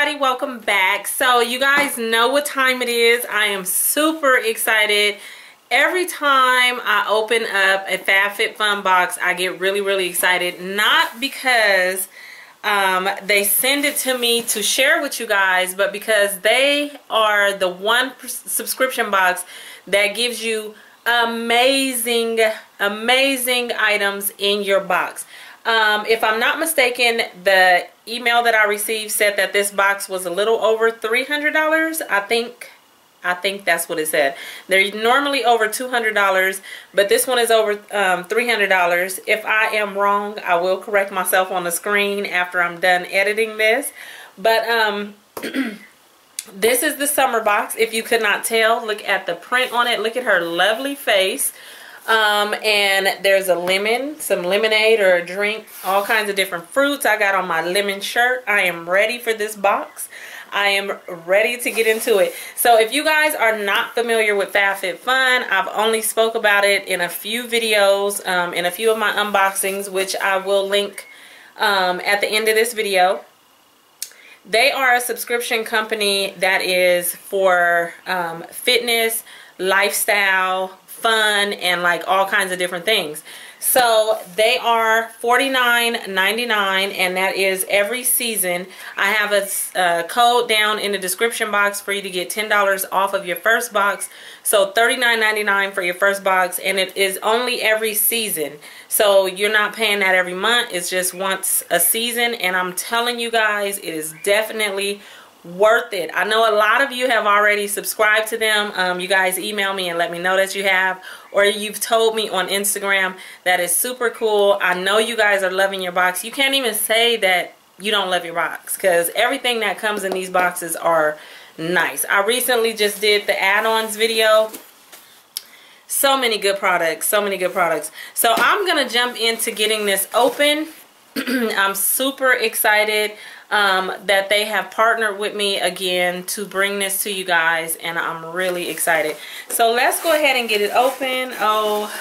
everybody, welcome back. So you guys know what time it is. I am super excited. Every time I open up a Fabfitfun box, I get really excited. Not because they send it to me to share with you guys, but because they are the one subscription box that gives you amazing items in your box. If I'm not mistaken, the email that I received said that this box was a little over $300. I think that's what it said. They're normally over $200, but this one is over $300. If I am wrong, I will correct myself on the screen after I'm done editing this. But this is the summer box. If you could not tell, look at the print on it. Look at her lovely face. And there's a lemon, some lemonade or a drink, all kinds of different fruits. I got on my lemon shirt. I am ready for this box. I am ready to get into it. So if you guys are not familiar with Fabfitfun, I've only spoke about it in a few videos, in a few of my unboxings, which I will link at the end of this video. They are a subscription company that is for fitness, lifestyle, fun, and like all kinds of different things. So they are $49.99, and that is every season. I have a code down in the description box for you to get $10 off of your first box. So $39.99 for your first box, and it is only every season. So you're not paying that every month. It's just once a season, and I'm telling you guys, it is definitely worth it. I know a lot of you have already subscribed to them. You guys email me and let me know that you have, or you've told me on Instagram. That is super cool. I know you guys are loving your box. You can't even say that you don't love your box, because everything that comes in these boxes are nice. I recently just did the add-ons video. So many good products, so many good products. So I'm gonna jump into getting this open. I'm super excited that they have partnered with me again to bring this to you guys, and I'm really excited. So let's go ahead and get it open. Oh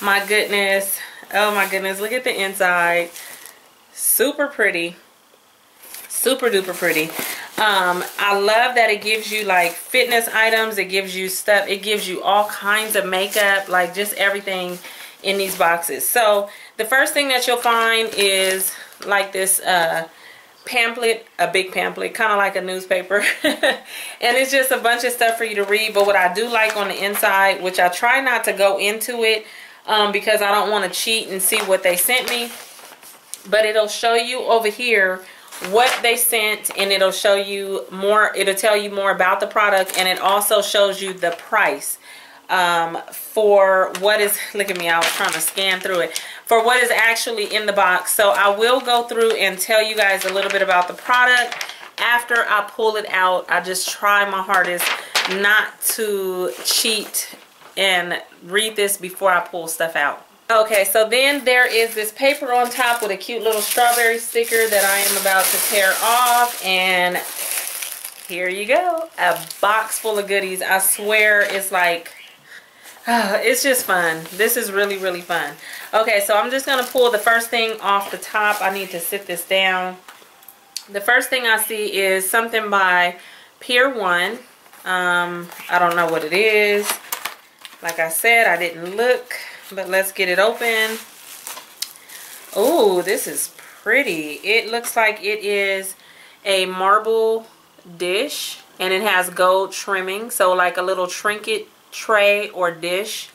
my goodness, look at the inside. Super pretty, super duper pretty. I love that it gives you like fitness items, it gives you stuff, it gives you all kinds of makeup, like just everything in these boxes. So the first thing that you'll find is like this pamphlet, a big pamphlet, kind of like a newspaper. And it's just a bunch of stuff for you to read. But what I do like on the inside, which I try not to go into it because I don't want to cheat and see what they sent me, but it'll show you over here what they sent, and it'll show you more, it'll tell you more about the product, and it also shows you the price for what is, look at me, I was trying to scan through it, for what is actually in the box. So I will go through and tell you guys a little bit about the product after I pull it out. I just try my hardest not to cheat and read this before I pull stuff out. Okay, so then there is this paper on top with a cute little strawberry sticker that I am about to tear off, and here you go, a box full of goodies. I swear it's like, it's just fun. This is really fun. Okay, so I'm just gonna pull the first thing off the top. I need to sit this down. The first thing I see is something by Pier 1. I don't know what it is. Like I said, I didn't look, but let's get it open. Oh, this is pretty. It looks like it is a marble dish, and it has gold trimming, so like a little trinket tray or dish.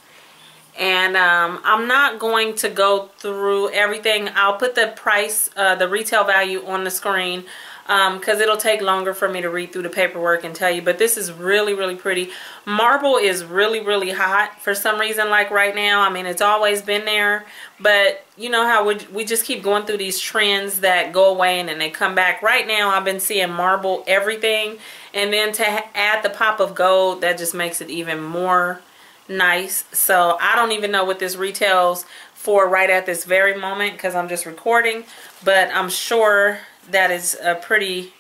And I'm not going to go through everything. I'll put the price, the retail value on the screen, because it'll take longer for me to read through the paperwork and tell you. But this is really pretty. Marble is really hot for some reason, like right now. I mean, it's always been there, but you know how we just keep going through these trends that go away and then they come back. Right now I've been seeing marble everything, and then to add the pop of gold, that just makes it even more nice. So I don't even know what this retails for right at this very moment, because I'm just recording, but I'm sure that is a pretty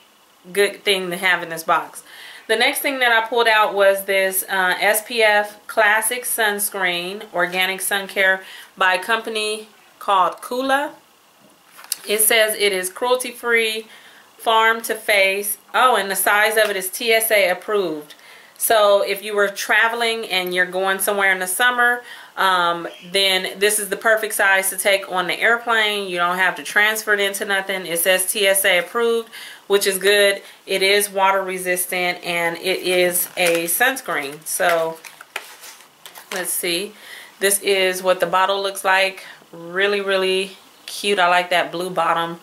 good thing to have in this box. The next thing that I pulled out was this SPF Classic Sunscreen Organic Sun Care by a company called Kula. It says it is cruelty-free, farm to face. Oh, and the size of it is TSA approved. So if you were traveling and you're going somewhere in the summer, then this is the perfect size to take on the airplane. You don't have to transfer it into nothing. It says TSA approved, which is good. It is water resistant and it is a sunscreen. So let's see. This is what the bottle looks like. Really, really cute. I like that blue bottom.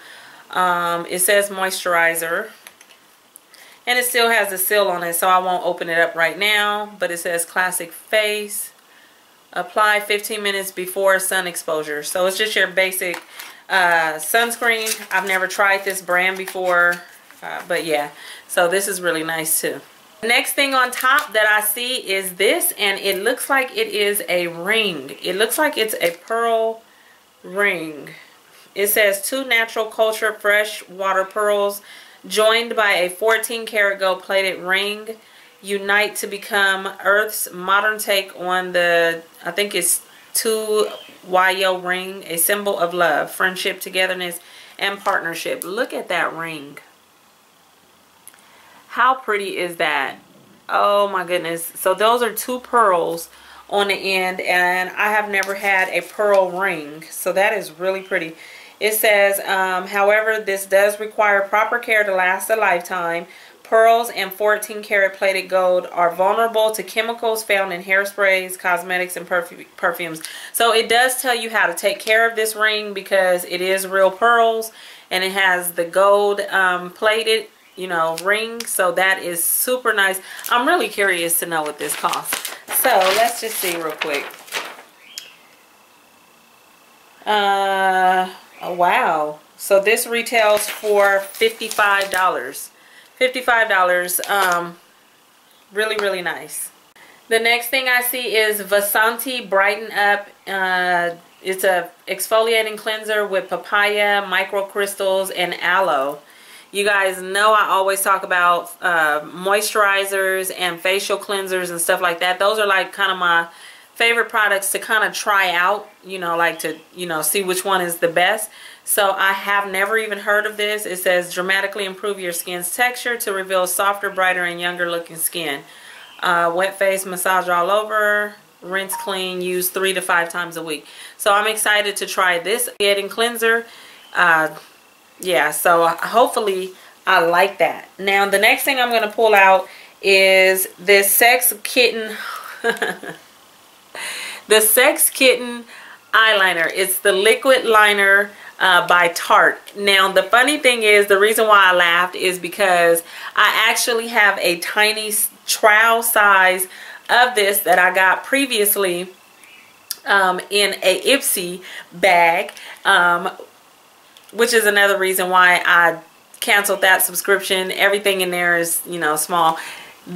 It says moisturizer. And it still has a seal on it, so I won't open it up right now. But it says classic face. Apply 15 minutes before sun exposure. So it's just your basic sunscreen. I've never tried this brand before. But yeah, so this is really nice too. The next thing on top that I see is this. And it looks like it is a ring. It looks like it's a pearl ring. It says 2 natural culture fresh water pearls joined by a 14-karat gold plated ring unite to become Earth's modern take on the, I think it's 2YO ring, a symbol of love, friendship, togetherness, and partnership. Look at that ring. How pretty is that? Oh my goodness. So those are 2 pearls on the end, and I have never had a pearl ring, so that is really pretty. It says, however, this does require proper care to last a lifetime. Pearls and 14-karat plated gold are vulnerable to chemicals found in hairsprays, cosmetics, and perfumes. So it does tell you how to take care of this ring because it is real pearls and it has the gold plated, you know, ring. So that is super nice. I'm really curious to know what this costs. So let's just see real quick. Oh, wow. So this retails for $55. $55. Really, really nice. The next thing I see is Vasanti Brighten Up. It's a exfoliating cleanser with papaya, microcrystals, and aloe. You guys know I always talk about moisturizers and facial cleansers and stuff like that. Those are like kind of my favorite products to kind of try out, you know, like to, you know, see which one is the best. So I have never even heard of this. It says dramatically improve your skin's texture to reveal softer, brighter, and younger looking skin. Wet face, massage all over, rinse clean, use 3 to 5 times a week. So I'm excited to try this exfoliating cleanser. Yeah, so hopefully I like that. Now the next thing I'm going to pull out is this Sex Kitten the Sex Kitten eyeliner. It's the liquid liner by Tarte. Now the funny thing is, the reason why I laughed is because I actually have a tiny trial size of this that I got previously in a Ipsy bag, which is another reason why I canceled that subscription. Everything in there is, you know, small.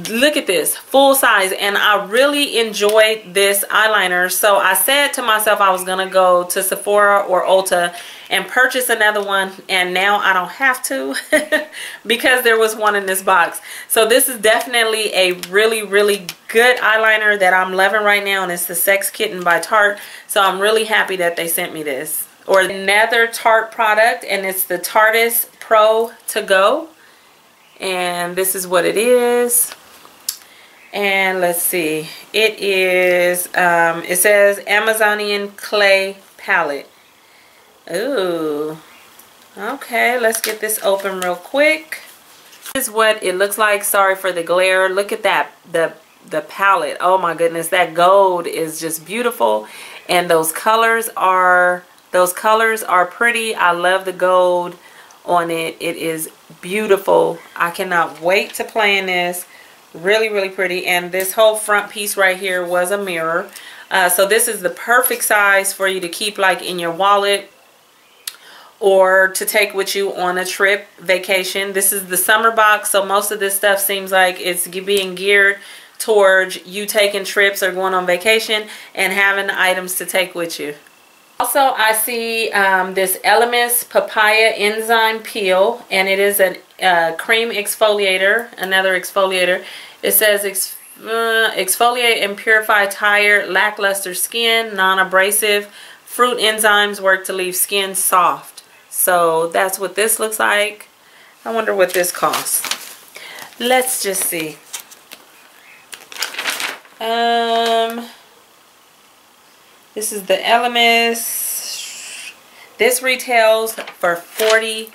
Look at this, full size, and I really enjoyed this eyeliner. So I said to myself I was gonna go to Sephora or Ulta and purchase another one, and now I don't have to because there was one in this box. So this is definitely a really, really good eyeliner that I'm loving right now, and it's the Sex Kitten by Tarte. So I'm really happy that they sent me this. Or another Tarte product, and it's the Tarteist Pro To Go, and this is what it is. And let's see, it is it says Amazonian Clay Palette. Ooh, okay, let's get this open real quick. This is what it looks like. Sorry for the glare. Look at that, the palette. Oh my goodness, that gold is just beautiful, and those colors are pretty. I love the gold on it. It is beautiful. I cannot wait to play in this. Really, really pretty. And this whole front piece right here was a mirror. So this is the perfect size for you to keep like in your wallet or to take with you on a trip, vacation. This is the summer box, so most of this stuff seems like it's being geared towards you taking trips or going on vacation and having items to take with you. Also, I see this Elemis Papaya Enzyme Peel, and it is a cream exfoliator, another exfoliator. It says exfoliate and purify tired, lackluster skin, non-abrasive. Fruit enzymes work to leave skin soft. So that's what this looks like. I wonder what this costs. Let's just see. This is the Elemis. This retails for $45.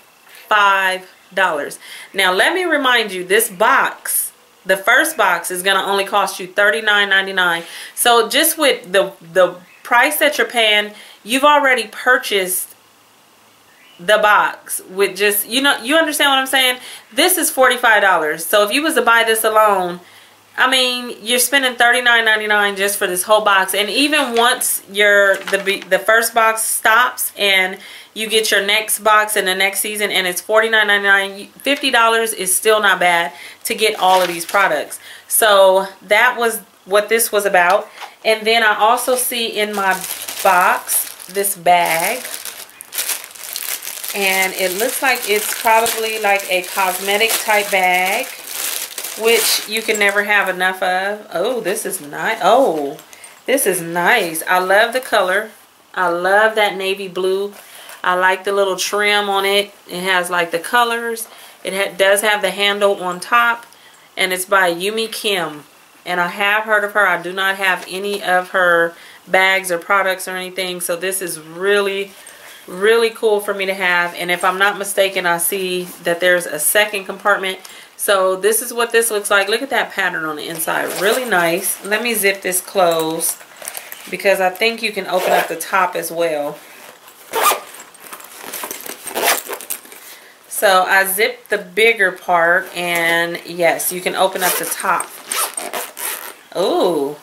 Now let me remind you, this box, the first box, is going to only cost you $39.99. So just with the price that you're paying, you've already purchased the box with just, you know, you understand what I'm saying? This is $45. So if you was to buy this alone, I mean, you're spending $39.99 just for this whole box. And even once the first box stops and you get your next box in the next season and it's $49.99, $50 is still not bad to get all of these products. So that was what this was about. And then I also see in my box this bag. And it looks like it's probably like a cosmetic type bag, which you can never have enough of. Oh, this is nice. Oh, this is nice. I love the color. I love that navy blue. I like the little trim on it. It has like the colors. It does have the handle on top. And it's by Yumi Kim. And I have heard of her. I do not have any of her bags or products or anything. So this is really, really cool for me to have. And if I'm not mistaken, I see that there's a second compartment. So this is what this looks like. Look at that pattern on the inside. Really nice. Let me zip this closed because I think you can open up the top as well. So I zipped the bigger part, and yes, you can open up the top. Oh,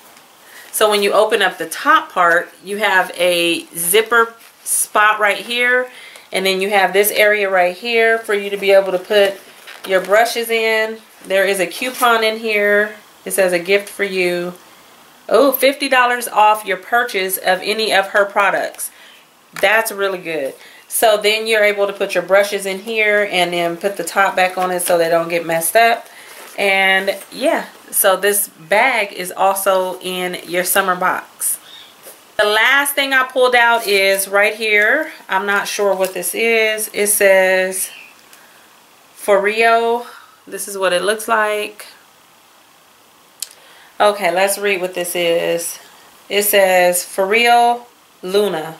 so when you open up the top part, you have a zipper spot right here, and then you have this area right here for you to be able to put your brushes in. There is a coupon in here. It says a gift for you. Oh, $50 off your purchase of any of her products. That's really good. So then you're able to put your brushes in here and then put the top back on it so they don't get messed up. And yeah, so this bag is also in your summer box. The last thing I pulled out is right here. I'm not sure what this is. It says For Rio. This is what it looks like. Okay, let's read what this is. It says For Rio Luna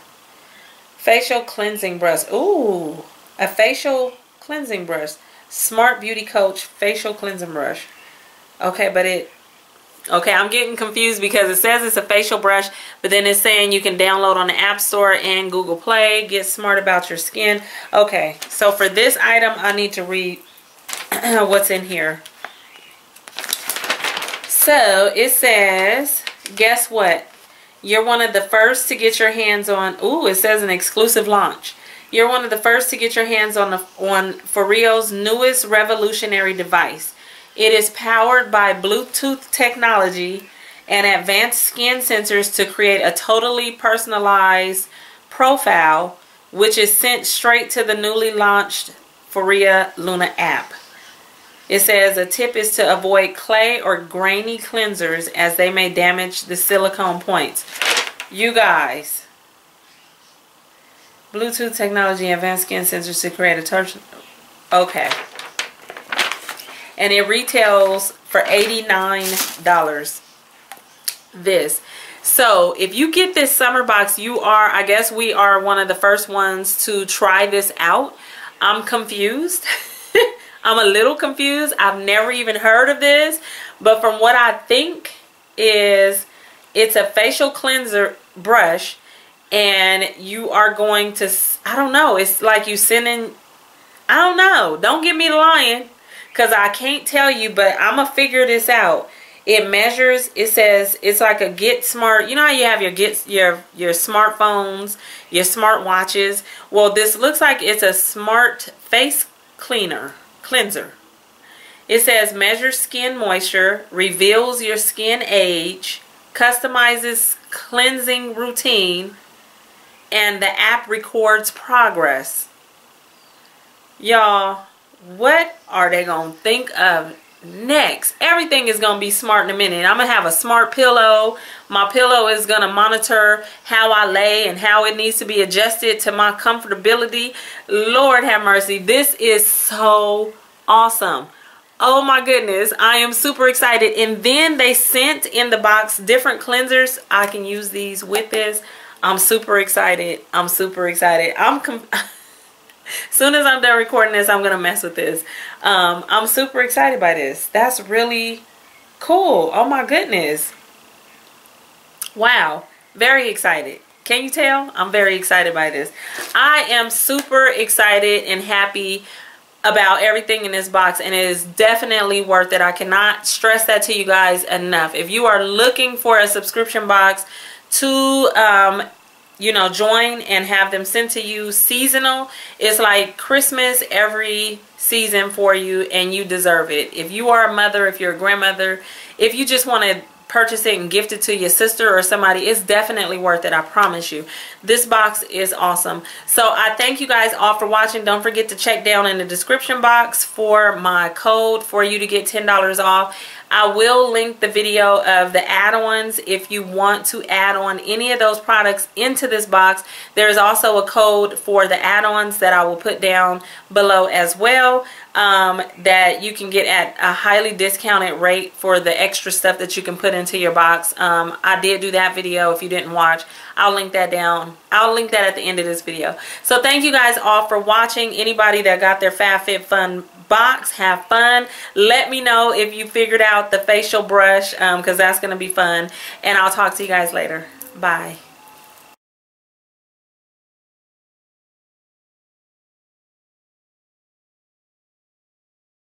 facial cleansing brush. Ooh, a facial cleansing brush. Smart Beauty Coach facial cleansing brush. Okay, but okay, I'm getting confused because it says it's a facial brush, but then it's saying you can download on the App Store and Google Play. Get smart about your skin. Okay, so for this item, I need to read what's in here. So it says, guess what? You're one of the first to get your hands on, ooh, it says an exclusive launch. You're one of the first to get your hands on For Rio's newest revolutionary device. It is powered by Bluetooth technology and advanced skin sensors to create a totally personalized profile, which is sent straight to the newly launched For Rio Luna app. It says a tip is to avoid clay or grainy cleansers as they may damage the silicone points. You guys, Bluetooth technology, advanced skin sensors to create a touch. Okay. And it retails for $89. This. So if you get this summer box, you are, I guess we are one of the first ones to try this out. I'm confused. I'm a little confused. I've never even heard of this. But from what I think is, it's a facial cleanser brush. And you are going to, I don't know. It's like you sending, I don't know. Don't get me lying. Because I can't tell you, but I'm going to figure this out. It measures, it says, it's like a Get Smart. You know how you have your smartphones, your smart watches? Well, this looks like it's a smart face cleanser. It says measures skin moisture, reveals your skin age, customizes cleansing routine, and the app records progress. Y'all, what are they gonna think of next? Everything is going to be smart in a minute. I'm going to have a smart pillow. My pillow is going to monitor how I lay and how it needs to be adjusted to my comfortability. Lord have mercy. This is so awesome. Oh my goodness, I am super excited. And then they sent in the box different cleansers. I can use these with this. I'm super excited. I'm super excited. Soon as I'm done recording this, I'm going to mess with this. I'm super excited by this. That's really cool. Oh my goodness. Wow. Very excited. Can you tell? I'm very excited by this. I am super excited and happy about everything in this box, and it is definitely worth it. I cannot stress that to you guys enough. If you are looking for a subscription box to you know, join and have them sent to you seasonal, it's like Christmas every season for you, and you deserve it. If you are a mother, if you're a grandmother, if you just want to purchase it and gift it to your sister or somebody, it's definitely worth it. I promise you. This box is awesome. So I thank you guys all for watching. Don't forget to check down in the description box for my code for you to get $10 off. I will link the video of the add-ons if you want to add on any of those products into this box. There's also a code for the add-ons that I will put down below as well, that you can get at a highly discounted rate for the extra stuff that you can put into your box. I did do that video. If you didn't watch, I'll link that down. I'll link that at the end of this video. So thank you guys all for watching. Anybody that got their Fabfitfun box, have fun. Let me know if you figured out the facial brush, because that's going to be fun. And I'll talk to you guys later. Bye.